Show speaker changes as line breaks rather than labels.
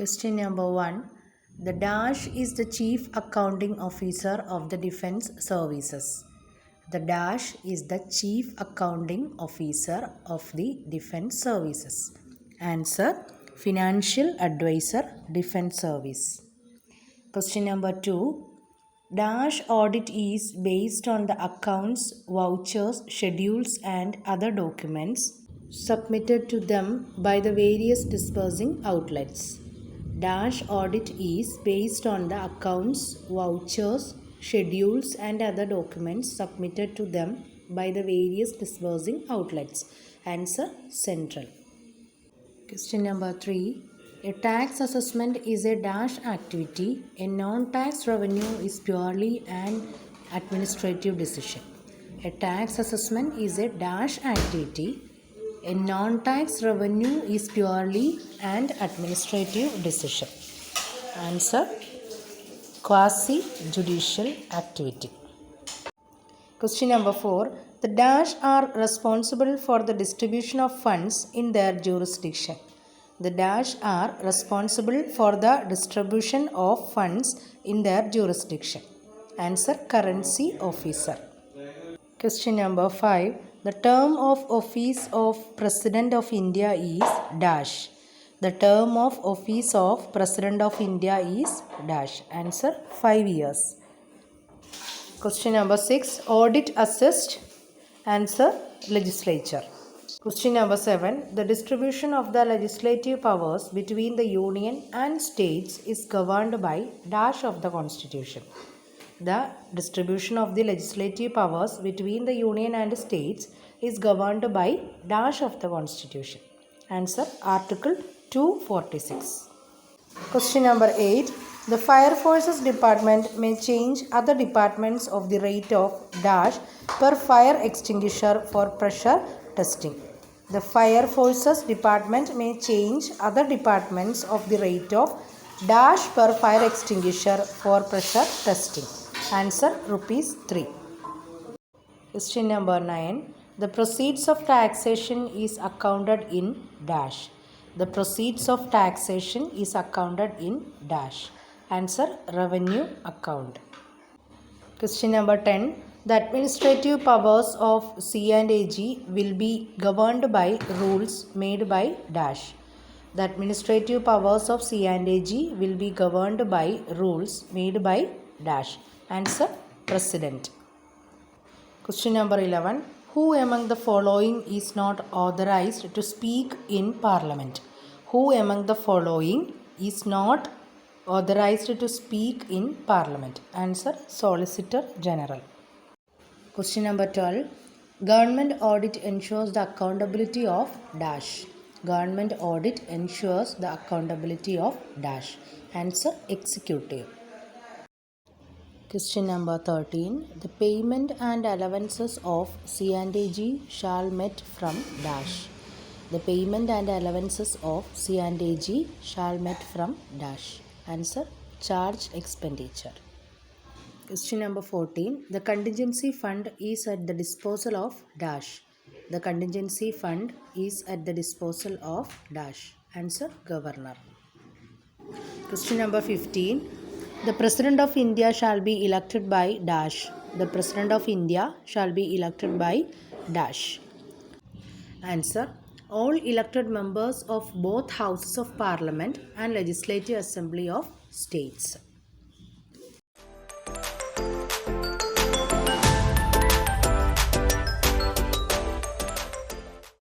Question number 1. The dash is the Chief Accounting Officer of the Defence Services. The dash is the Chief Accounting Officer of the Defence Services. Answer: Financial Advisor, Defence Service. Question number 2. Dash audit is based on the accounts, vouchers, schedules and other documents submitted to them by the various disbursing outlets. Dash audit is based on the accounts, vouchers, schedules and other documents submitted to them by the various disbursing outlets. Answer: Central. Question number 3. A tax assessment is a dash activity. A non-tax revenue is purely an administrative decision. A tax assessment is a dash activity. A non-tax revenue is purely an administrative decision. Answer: quasi-judicial activity. Question number 4. The dash are responsible for the distribution of funds in their jurisdiction. The dash are responsible for the distribution of funds in their jurisdiction. Answer: currency officer. Question number 5. The term of office of President of India is dash. The term of office of President of India is dash. Answer: 5 years. Question number 6. Audit assessed. Answer: legislature. Question number 7. The distribution of the legislative powers between the Union and states is governed by dash of the Constitution. The distribution of the legislative powers between the Union and states is governed by dash of the Constitution. Answer: Article 246. Question number 8. The Fire Forces Department may change other departments of the rate of dash per fire extinguisher for pressure testing. The Fire Forces Department may change other departments of the rate of dash per fire extinguisher for pressure testing. Answer: ₹3. Question number 9. The proceeds of taxation is accounted in dash. The proceeds of taxation is accounted in dash. Answer: revenue account. Question number 10. The administrative powers of C&AG will be governed by rules made by dash. The administrative powers of C&AG will be governed by rules made by dash. Answer: President. Question number 11. Who among the following is not authorized to speak in Parliament? Who among the following is not authorized to speak in Parliament? Answer: Solicitor General. Question number 12. Government audit ensures the accountability of dash. Government audit ensures the accountability of dash. Answer: Executive. Question number 13. The payment and allowances of C&AG shall met from dash. The payment and allowances of C&AG shall met from dash. Answer: charge expenditure. Question number 14. The contingency fund is at the disposal of dash. The contingency fund is at the disposal of dash. Answer: Governor. Question number 15. The President of India shall be elected by dash. The President of India shall be elected by dash. Answer: all elected members of both houses of Parliament and Legislative Assembly of States.